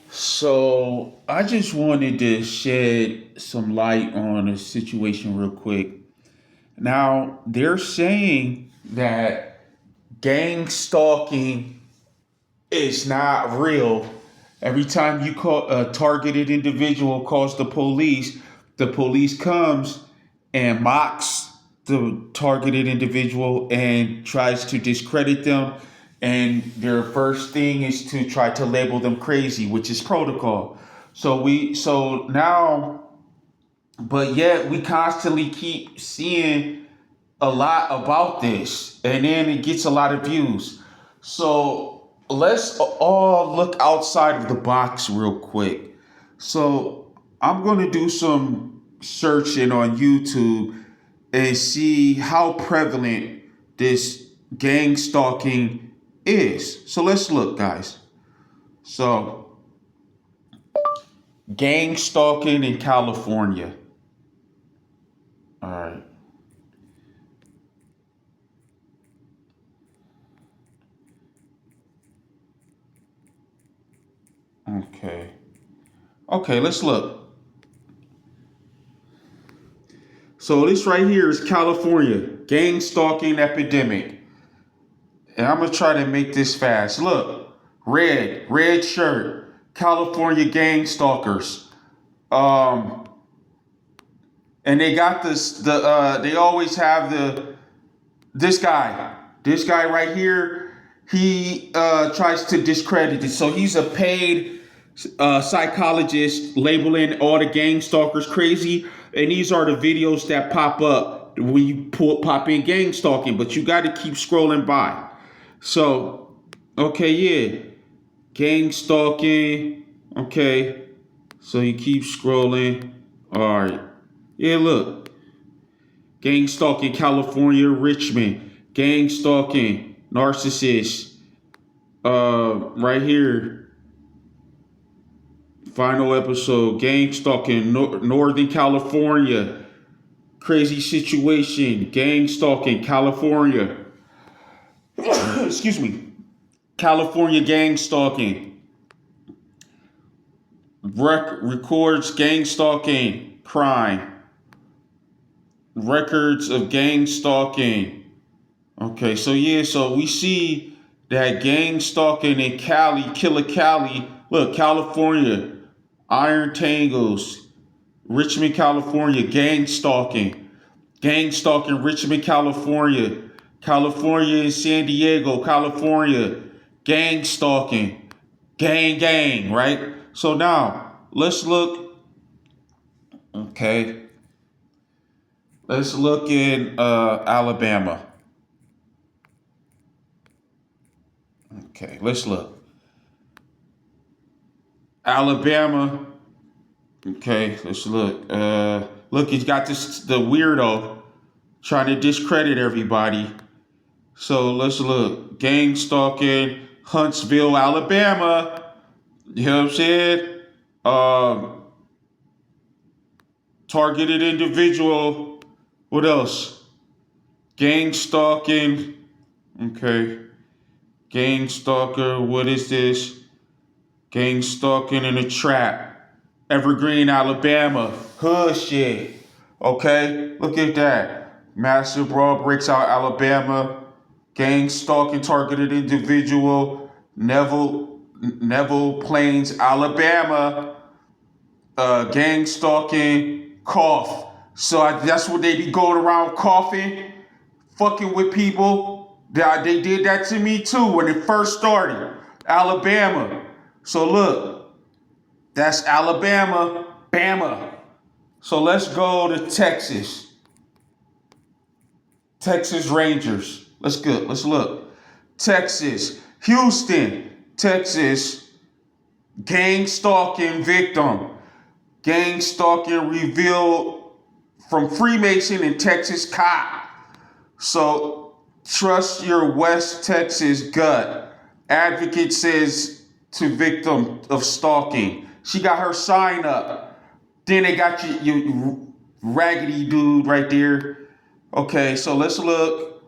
So I just wanted to shed some light on a situation real quick. Now they're saying that gang stalking is not real. Every time you call a targeted individual calls the police comes and mocks the targeted individual and tries to discredit them. And their first thing is to try to label them crazy, which is protocol. So now, but yet we constantly keep seeing a lot about this, and then it gets a lot of views. So let's all look outside of the box real quick. So I'm going to do some searching on YouTube and see how prevalent this gang stalking is. So let's look, guys. So, gang stalking in California. All right. Okay. Okay, let's look. So this right here is California gang stalking epidemic. And I'm gonna try to make this fast. Look, red shirt, California gang stalkers. Um, and they got they always have this guy right here. He tries to discredit it. So he's a paid psychologist labeling all the gang stalkers crazy, and these are the videos that pop up when you pop in gang stalking. But you got to keep scrolling by. So, okay, yeah, gang stalking. Okay, so you keep scrolling. All right, yeah, look, gang stalking, California, Richmond, gang stalking, narcissist. Right here, final episode, gang stalking, Northern California, crazy situation, gang stalking, California. Excuse me, California gang stalking. Records gang stalking crime. Records of gang stalking. Okay, so yeah, so we see that gang stalking in Cali, Killer Cali. Look, California, Iron Tangles, Richmond, California, gang stalking, Richmond, California, California and San Diego, California, gang stalking, gang, right? So now let's look. Okay, let's look in Alabama. Okay, let's look. Alabama. Okay, let's look. Look, he's got the weirdo trying to discredit everybody. So let's look. Gang stalking, Huntsville, Alabama. You know what I'm saying? Um, Targeted individual. What else? Gang stalking. Okay. Gang stalker. What is this? Gang stalking in a trap. Evergreen, Alabama. Hood shit. Okay, look at that. Massive brawl breaks out Alabama. Gang stalking targeted individual. Neville Plains, Alabama. Gang stalking. Cough. So that's what they be going around coughing, fucking with people. They did that to me too when it first started. Alabama. So look, that's Alabama, Bama. So let's go to Texas. Texas Rangers. Let's go. Let's look. Texas, Houston, Texas. Gang stalking victim. Gang stalking revealed from Freemason in Texas cop. So trust your West Texas gut. Advocate says to victim of stalking. She got her sign up. Then they got you raggedy dude right there. Okay, so let's look.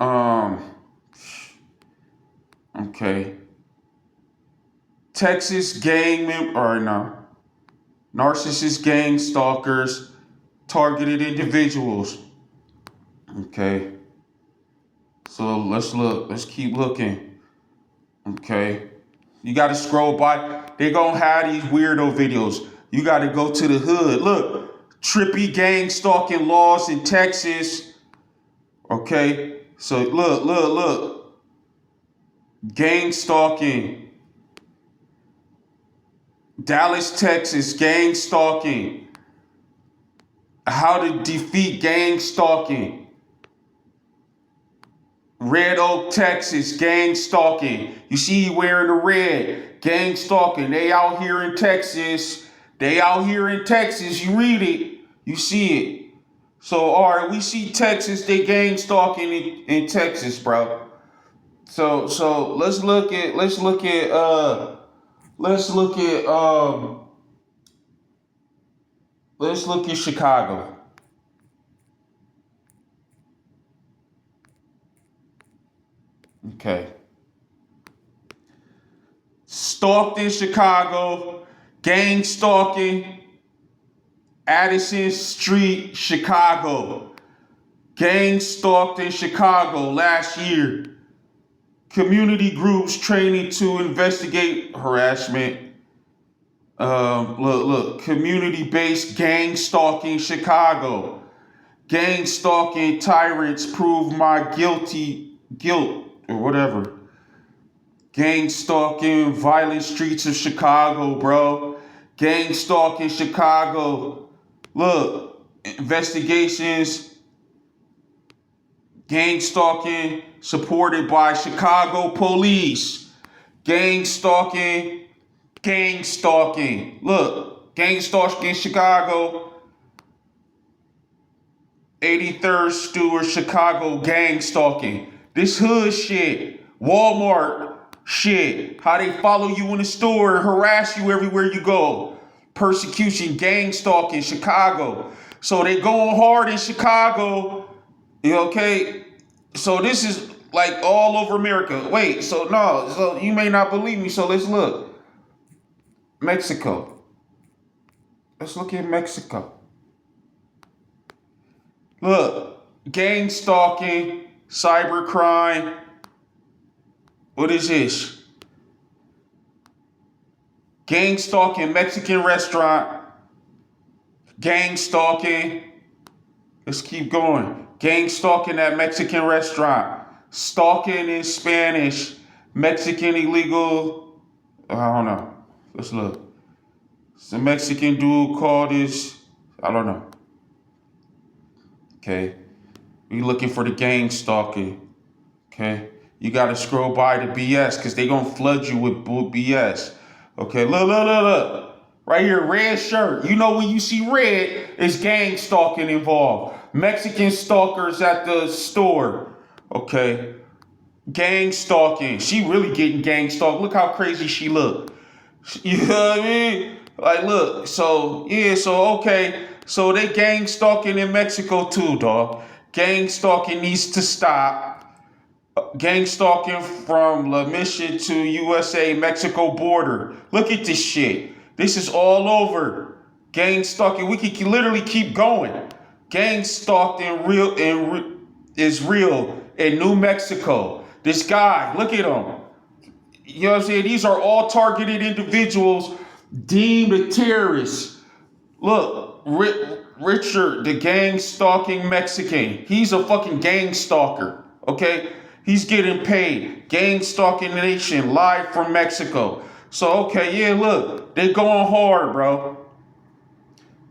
Um, okay. Texas gang or no, narcissist gang stalkers targeted individuals. Okay, so let's look. Let's keep looking. Okay, you got to scroll by. They gonna have these weirdo videos. You got to go to the hood. Look, trippy gang stalking laws in Texas. Okay, so look. Gang stalking. Dallas, Texas, gang stalking. How to defeat gang stalking. Red Oak, Texas, gang stalking. You see he wearing the red. Gang stalking. They out here in Texas. They out here in Texas. You read it. You see it. So, all right, we see Texas. They gang stalking in Texas, bro. So let's look at Chicago. Okay. Stalked in Chicago, gang stalking, Addison Street, Chicago. Gang stalked in Chicago last year. Community groups training to investigate harassment. Look, community-based gang stalking Chicago. Gang stalking tyrants prove my guilt or whatever. Gang stalking, violent streets of Chicago, bro. Gang stalking Chicago. Look, investigations, gang stalking supported by Chicago police. Gang stalking. Look, gang stalking Chicago. 83rd Stewart, Chicago, gang stalking. This hood shit. Walmart shit. How they follow you in the store and harass you everywhere you go. Persecution, gang stalking, Chicago. So they going hard in Chicago. Okay? So this is like all over America. Wait, so you may not believe me, so let's look. Mexico. Let's look at Mexico. Look, gang stalking, cybercrime. What is this? Gang stalking Mexican restaurant. Gang stalking. Let's keep going. Gang stalking at Mexican restaurant. Stalking in Spanish. Mexican illegal. I don't know. Let's look. Some Mexican dude called this. I don't know. Okay. We looking for the gang stalking. Okay. You gotta scroll by the BS because they gonna flood you with BS. Okay, look. Right here, red shirt. You know when you see red, it's gang stalking involved. Mexican stalkers at the store. Okay. Gang stalking. She really getting gang stalked. Look how crazy she look. You know what I mean? Like, look, okay. So they gang stalking in Mexico too, dog. Gang stalking needs to stop. Gang stalking from La Mission to USA Mexico border. Look at this shit. This is all over. Gang stalking. We can literally keep going. Gang stalked is real in New Mexico. This guy, look at him. You know what I'm saying? These are all targeted individuals deemed a terrorist. Look, Richard, the gang stalking Mexican. He's a fucking gang stalker. Okay? He's getting paid. Gang stalking nation live from Mexico. So, okay, yeah, look. They going hard, bro.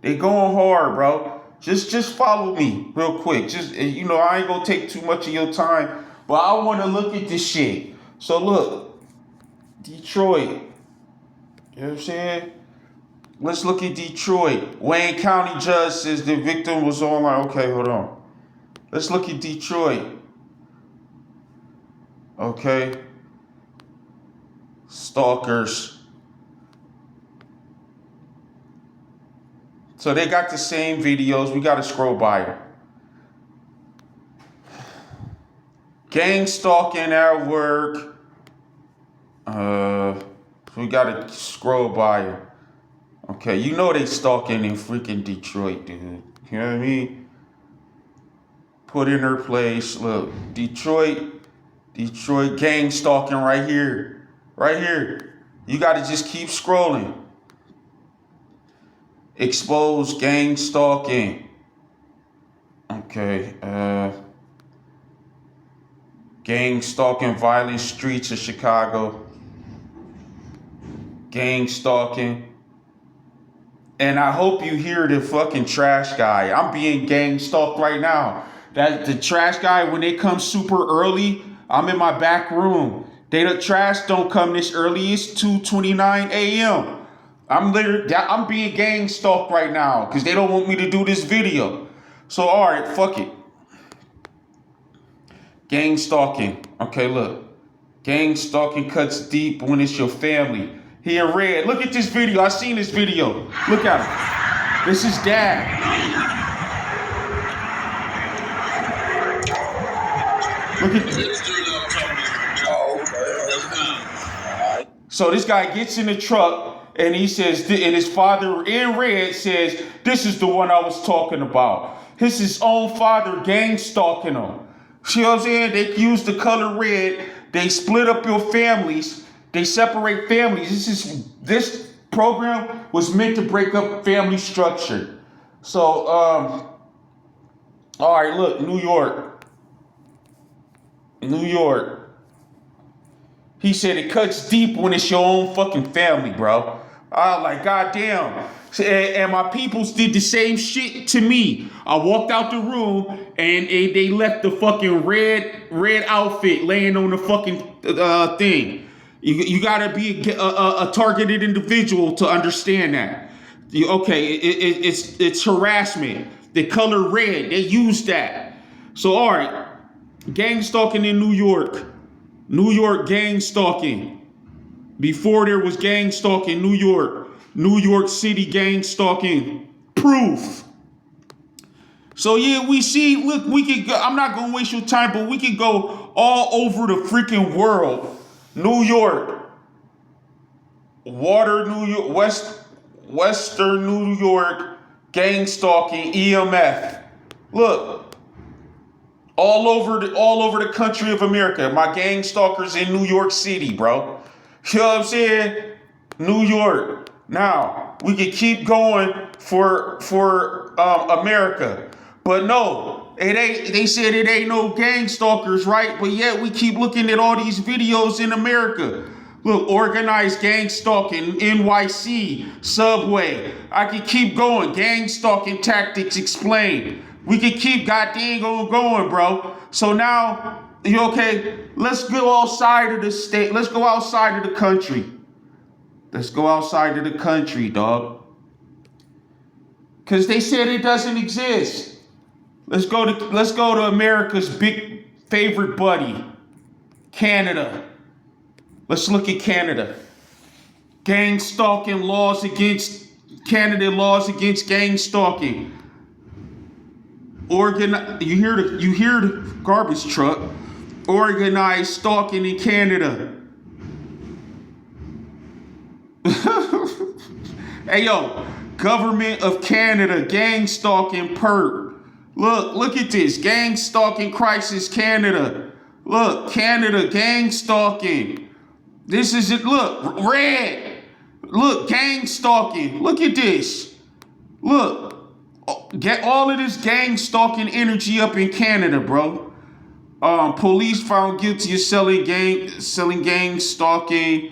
They going hard, bro. Just follow me real quick. I ain't gonna take too much of your time, but I want to look at this shit. So, look. Detroit. You know what I'm saying? Let's look at Detroit. Wayne County judge says the victim was online. Okay, hold on. Let's look at Detroit. Okay. Stalkers. So they got the same videos. We got to scroll by it. Gang stalking at work. We gotta scroll by them. Okay, you know they stalking in freaking Detroit, dude. You know what I mean? Put in her place. Look, Detroit gang stalking right here. Right here. You gotta just keep scrolling. Expose gang stalking. Okay, gang stalking, violent streets of Chicago. Gang stalking. And I hope you hear the fucking trash guy. I'm being gang stalked right now. That the trash guy, when they come super early, I'm in my back room. The trash don't come this early. It's 2:29 a.m. I'm being gang stalked right now because they don't want me to do this video. So all right, fuck it. Gang stalking. Okay, look. Gang stalking cuts deep when it's your family. He in red. Look at this video. I seen this video. Look at him. This is dad. Look at this. So this guy gets in the truck and he says, and his father in red says, this is the one I was talking about. His own father gang stalking him. See what I'm saying? They use the color red. They split up your families. They separate families. This program was meant to break up family structure. So, all right, look, New York. He said it cuts deep when it's your own fucking family, bro. I was like, goddamn. And my peoples did the same shit to me. I walked out the room and they left the fucking red outfit laying on the fucking thing. You gotta be a targeted individual to understand that. It's harassment. The color red, they use that. So all right, gang stalking in New York. New York gang stalking. Before there was gang stalking, New York City gang stalking. Proof. So yeah, we see, look, we could go, I'm not gonna waste your time, but we could go all over the freaking world. New York, New York, Western New York, gang stalking, EMF. Look, all over the country of America. My gang stalkers in New York City, bro. You know what I'm saying? New York. Now we can keep going for America, but no, it ain't. They said it ain't no gang stalkers, right? But yet we keep looking at all these videos in America. Look, organized gang stalking, NYC, Subway. I can keep going. Gang stalking tactics explained. We can keep goddamn going, bro. So now, you okay? Let's go outside of the state. Let's go outside of the country. Let's go outside of the country, dog. Because they said it doesn't exist. Let's go to America's big favorite buddy, Canada. Let's look at Canada. Gang stalking laws against Canada laws against gang stalking. You hear the garbage truck. Organized stalking in Canada. Hey yo, government of Canada gang stalking perp. Look at this. Gang stalking crisis Canada. Look, Canada gang stalking. This is it. Look, red. Look, gang stalking. Look at this. Look. Get all of this gang stalking energy up in Canada, bro. Police found guilty of selling gang stalking,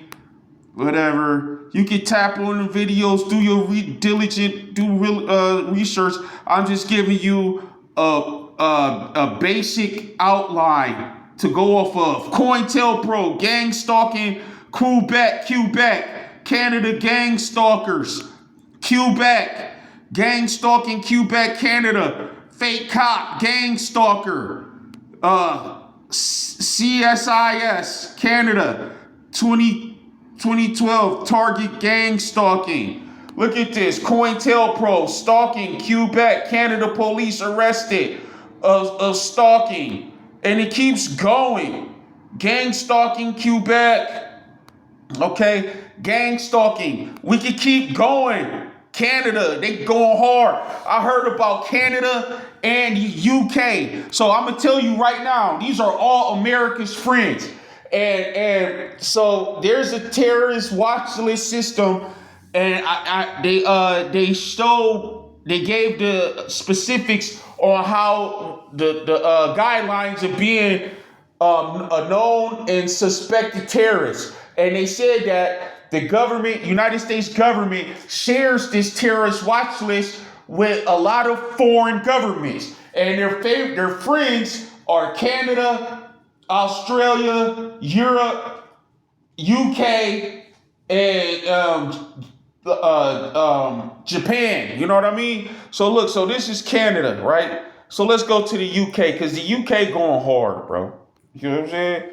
whatever. You can tap on the videos, do your research. I'm just giving you a basic outline to go off of. COINTELPRO, gang stalking, Quebec, Canada gang stalkers, Quebec. Gang stalking Quebec, Canada. Fake cop, gang stalker. CSIS, Canada. 2012, Target gang stalking. Look at this. COINTELPRO, stalking Quebec, Canada police arrested of stalking. And it keeps going. Gang stalking Quebec. Okay, gang stalking. We can keep going. Canada, they going hard. I heard about Canada and UK. So I'm gonna tell you right now, these are all America's friends. And so there's a terrorist watch list system, and they gave the specifics on how the guidelines of being a known and suspected terrorist. And they said that the government, United States government, shares this terrorist watch list with a lot of foreign governments. And their friends are Canada, Australia, Europe, UK, and Japan. You know what I mean? So look, so this is Canada, right? So let's go to the UK because the UK going hard, bro. You know what I'm saying?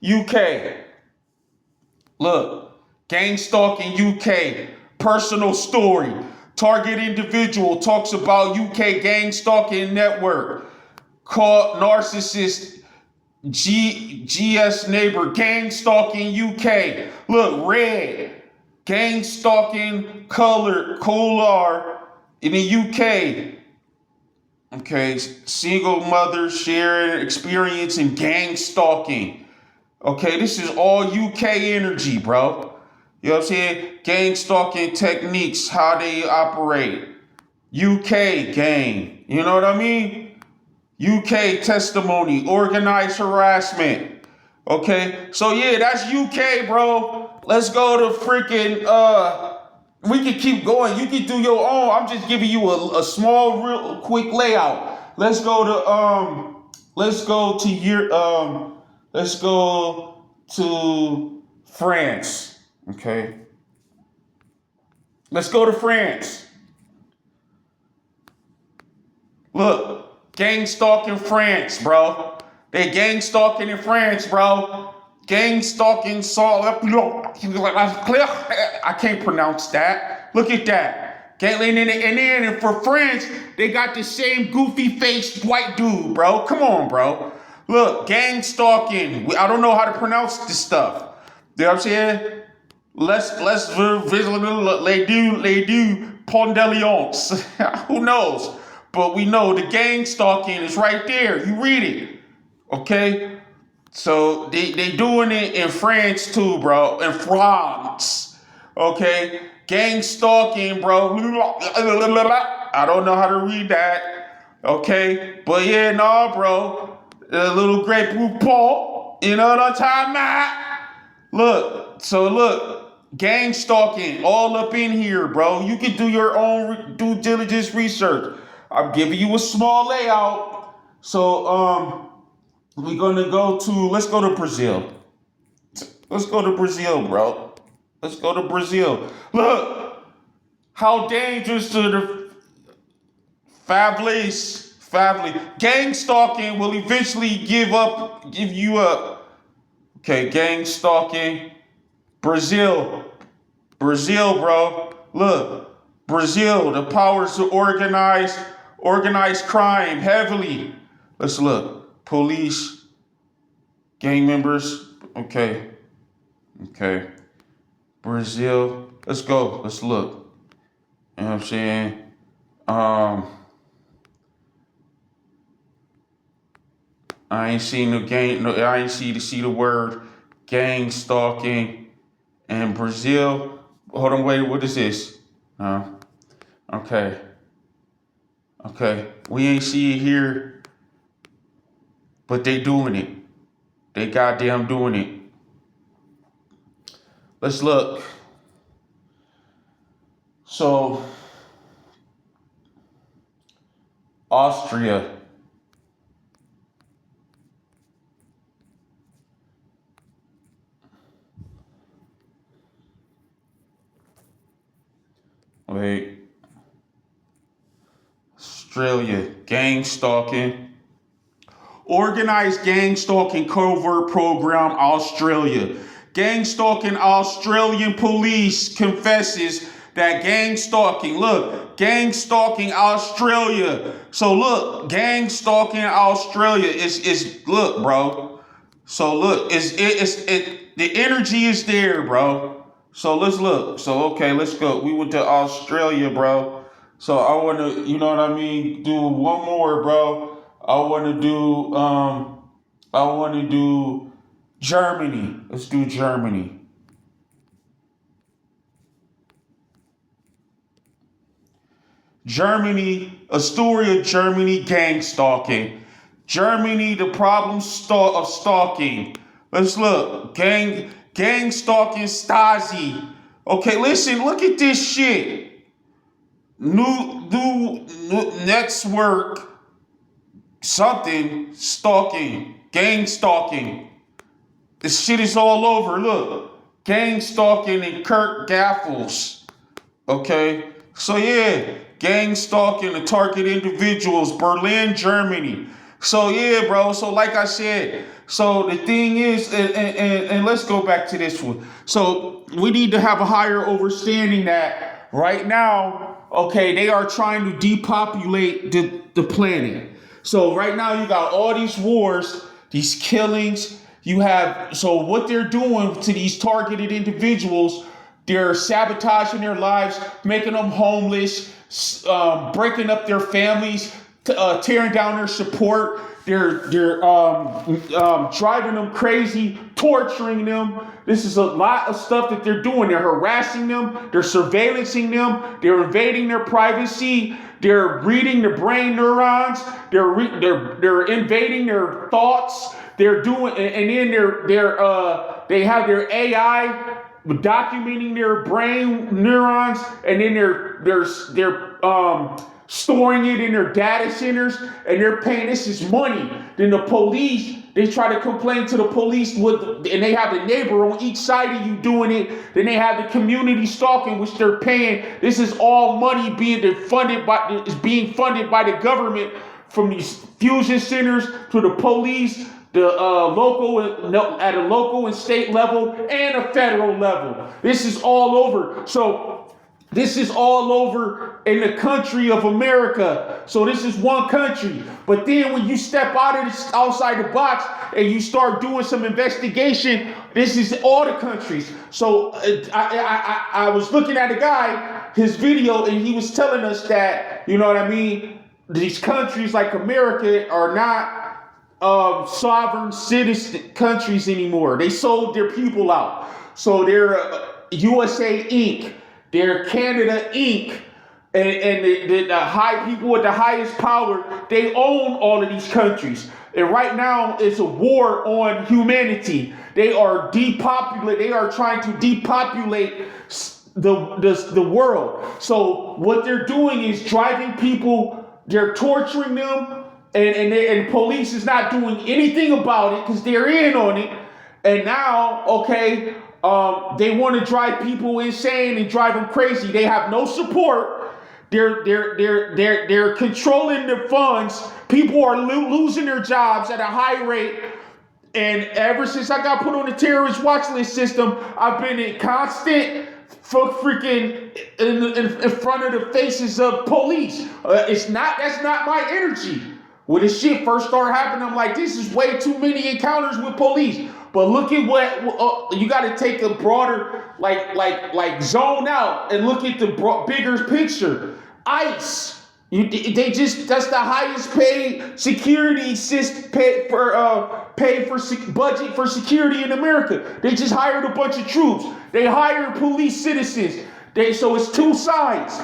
UK. Look, gang stalking UK. Personal story. Target individual talks about UK gang stalking network. Called narcissist GS neighbor. Gang stalking UK. Look, red. Gang stalking color in the UK. Okay, single mothers sharing experience in gang stalking. Okay, this is all UK energy, bro. You know what I'm saying? Gang stalking techniques, how they operate. UK gang. You know what I mean? UK testimony, organized harassment. Okay, so yeah, that's UK, bro. Let's go to freaking we can keep going. You can do your own. I'm just giving you a small, real quick layout. Let's go to France. Okay. Let's go to France. Look, gang stalking France, bro. They gang stalking in France, bro. Gang stalking I can't pronounce that. Look at that. And then for France, they got the same goofy faced white dude, bro. Come on, bro. Look, gang stalking. I don't know how to pronounce this stuff. You know what I'm saying? Let's visual les do pondelions. Who knows? But we know the gang stalking is right there. You read it. Okay? So they doing it in France too, bro. In France. Okay? Gang stalking, bro. I don't know how to read that. Okay? But yeah, nah, bro. A little grape RuPaul. You know what I'm talking about? Look, gang stalking all up in here, bro. You can do your own due diligence research. I'm giving you a small layout. So, we're gonna let's go to Brazil. Let's go to Brazil, bro. Let's go to Brazil. Look, how dangerous to the family. Gang stalking will eventually give you up. Okay, gang stalking. Brazil, bro. Look, Brazil, the powers to organized crime heavily. Let's look. Police, gang members. Okay. Brazil. Let's go. Let's look. You know what I'm saying? I ain't seen no gang. No, I ain't see the word gang stalking in Brazil. Hold on, wait. What is this? Okay. We ain't see it here, but they doing it. They goddamn doing it. Let's look. So, Austria. Wait. Australia. Gang stalking. Organized gang stalking covert program, Australia. Gang stalking Australian police confesses that gang stalking. Look, gang stalking Australia. So look, gang stalking Australia is look, bro. So look, the energy is there, bro. So let's look. So okay, let's go. We went to Australia, bro. So I want to, you know what I mean, do one more, bro. I want to do Germany. Let's do Germany. Germany, a story of Germany gang stalking. Germany, the problem of stalking. Let's look. Gang stalking Stasi. Okay, listen, look at this shit. New network something stalking, gang stalking. This shit is all over. Look, gang stalking and Kirk Gaffles. Okay, so yeah, gang stalking to target individuals, Berlin, Germany. So yeah, bro. So like I said, so the thing is, and let's go back to this one. So we need to have a higher understanding that right now, okay, they are trying to depopulate the planet. So right now you got all these wars, these killings. You have, so what they're doing to these targeted individuals, they're sabotaging their lives, making them homeless, breaking up their families, tearing down their support. They're driving them crazy, torturing them. This is a lot of stuff that they're doing. They're harassing them. They're surveillancing them. They're invading their privacy. They're reading their brain neurons. They're invading their thoughts. They're doing, and then they have their AI documenting their brain neurons, and then they're storing it in their data centers, and they're paying. This is money. Then the police, they try to complain to the police and they have the neighbor on each side of you doing it. Then they have the community stalking, which they're paying. This is all money being funded by the government, from these fusion centers to the police, the at a local and state level and a federal level. This is all over. So this is all over in the country of America. So this is one country. But then when you step outside the box and you start doing some investigation, this is all the countries. So I was looking at a guy, his video, and he was telling us that, you know what I mean, these countries like America are not sovereign citizen countries anymore. They sold their people out. So they're USA Inc., they're Canada Inc., and the high people with the highest power, they own all of these countries. And right now it's a war on humanity. They are trying to depopulate the world. So what they're doing is driving people, they're torturing them, and police is not doing anything about it because they're in on it. And now, okay, they want to drive people insane and drive them crazy. They have no support. They're controlling the funds. People are losing their jobs at a high rate. And ever since I got put on the terrorist watch list system, I've been in constant freaking in front of the faces of police. That's not my energy. When this shit first started happening, I'm like, this is way too many encounters with police. But look at what you got to take a broader, like zone out and look at the bigger picture. ICE, that's the highest paid security system, budget for security in America. They just hired a bunch of troops. They hired police citizens. So it's two sides.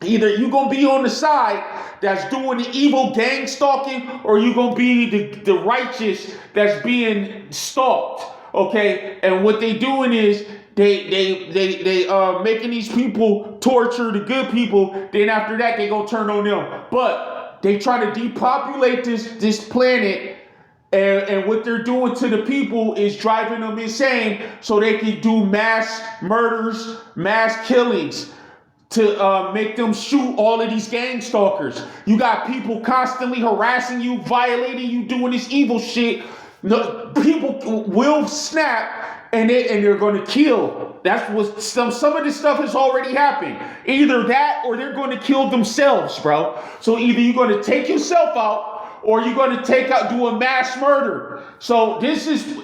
Either you're going to be on the side that's doing the evil gang stalking, or you're going to be the righteous that's being stalked. Okay? And what they doing is they making these people torture the good people. Then after that, they going to turn on them. But they try to depopulate this planet. And what they're doing to the people is driving them insane so they can do mass murders, mass killings, to make them shoot all of these gang stalkers. You got people constantly harassing you, violating you, doing this evil shit. No, people will snap and they're going to kill. That's what some of this stuff has already happened. Either that or they're going to kill themselves, bro. So either you're going to take yourself out or you're going to do a mass murder. So this is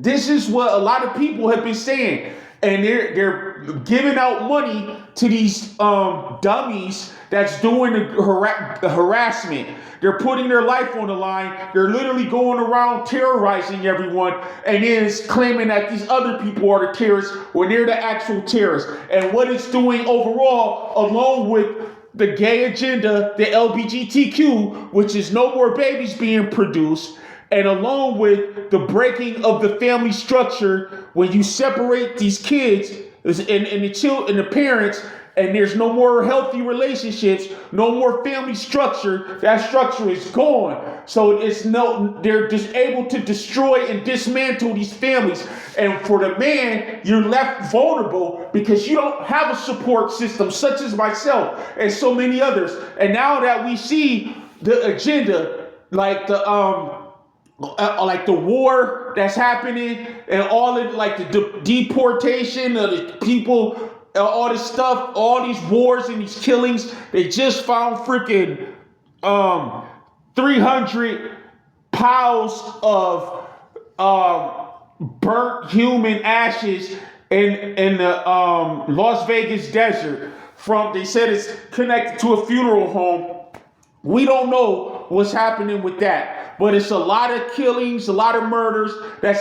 this is what a lot of people have been saying, and they're giving out money to these dummies that's doing the harassment. They're putting their life on the line. They're literally going around terrorizing everyone, and then it's claiming that these other people are the terrorists when they're the actual terrorists. And what it's doing overall, along with the gay agenda, the LGBTQ, which is no more babies being produced, and along with the breaking of the family structure, when you separate these kids and the children and the parents, and there's no more healthy relationships, no more family structure, that structure is gone. So they're just able to destroy and dismantle these families. And for the man, you're left vulnerable because you don't have a support system, such as myself and so many others. And now that we see the agenda, like the war that's happening and all of like the deportation of the people, all this stuff, all these wars and these killings. They just found freaking 300 piles of burnt human ashes in the Las Vegas desert. They said it's connected to a funeral home. We don't know what's happening with that, but it's a lot of killings, a lot of murders that's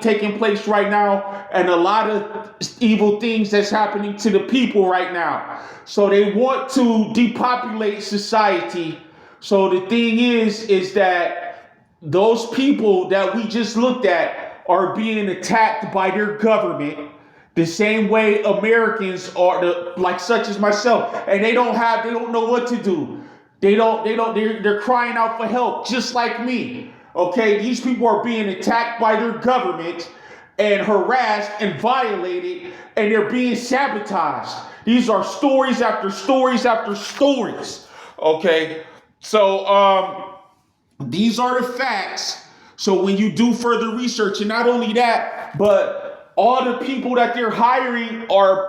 taking place right now, and a lot of evil things that's happening to the people right now. So they want to depopulate society. So the thing is that those people that we just looked at are being attacked by their government the same way Americans are, like such as myself, and they don't know what to do. They're crying out for help, just like me. Okay, these people are being attacked by their government and harassed and violated, and they're being sabotaged. These are stories after stories after stories. Okay, so these are the facts. So when you do further research, and not only that, but all the people that they're hiring are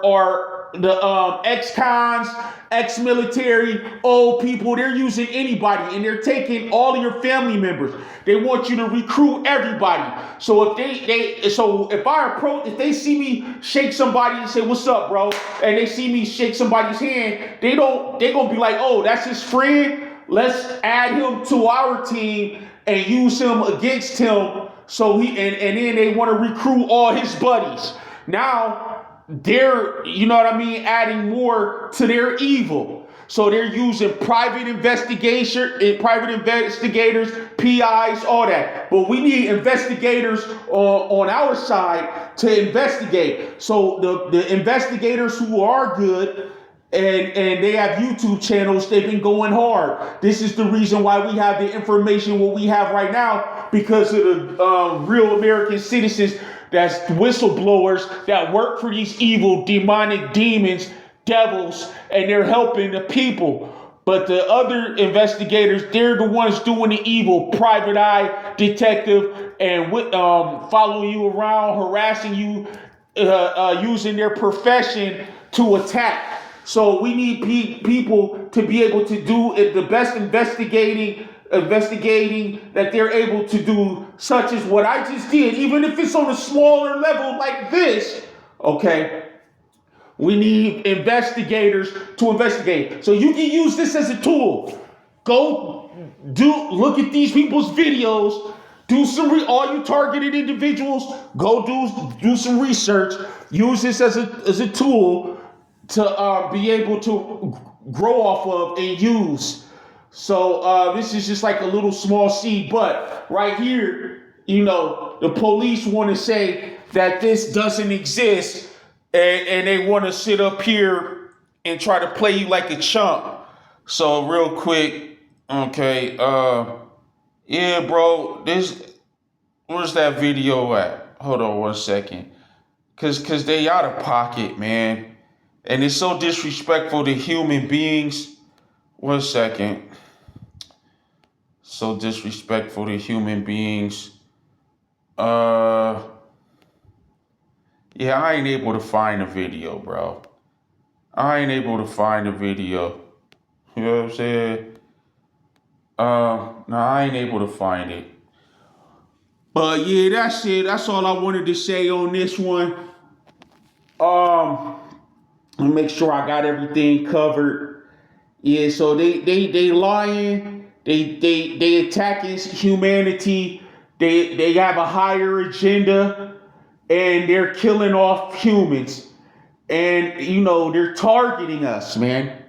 the ex-cons, ex-military, old people. They're using anybody, and they're taking all of your family members. They want you to recruit everybody. So if they see me shake somebody and say, "What's up, bro?" and they see me shake somebody's hand, they're gonna be like, "Oh, that's his friend. Let's add him to our team and use him against him." So and then they want to recruit all his buddies. Now they're, adding more to their evil. So they're using private investigators, PIs, all that. But we need investigators on our side to investigate. So the investigators who are good, and they have YouTube channels, they've been going hard. This is the reason why we have the information what we have right now, because of the real American citizens that's whistleblowers that work for these evil demonic demons, devils, and they're helping the people. But the other investigators, they're the ones doing the evil, private eye detective, and following you around, harassing you, using their profession to attack. So we need people to be able to do the best investigating that they're able to do, such as what I just did, even if it's on a smaller level like this. Okay, we need investigators to investigate. So you can use this as a tool. Look at these people's videos. All you targeted individuals, go do some research. Use this as a tool to be able to grow off of and use. So this is just like a little small seed, but right here, the police want to say that this doesn't exist, and they want to sit up here and try to play you like a chump. So real quick, okay, yeah, bro, where's that video at? Hold on 1 second, cause they out of pocket, man. And it's so disrespectful to human beings. 1 second. So disrespectful to human beings. Yeah, I ain't able to find a video, bro. I ain't able to find a video. You know what I'm saying? No, I ain't able to find it. But yeah, that's it. That's all I wanted to say on this one. Um, let me make sure I got everything covered. Yeah, so they lying. They attacking humanity. They have a higher agenda, and they're killing off humans. And they're targeting us, man.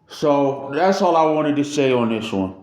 So that's all I wanted to say on this one.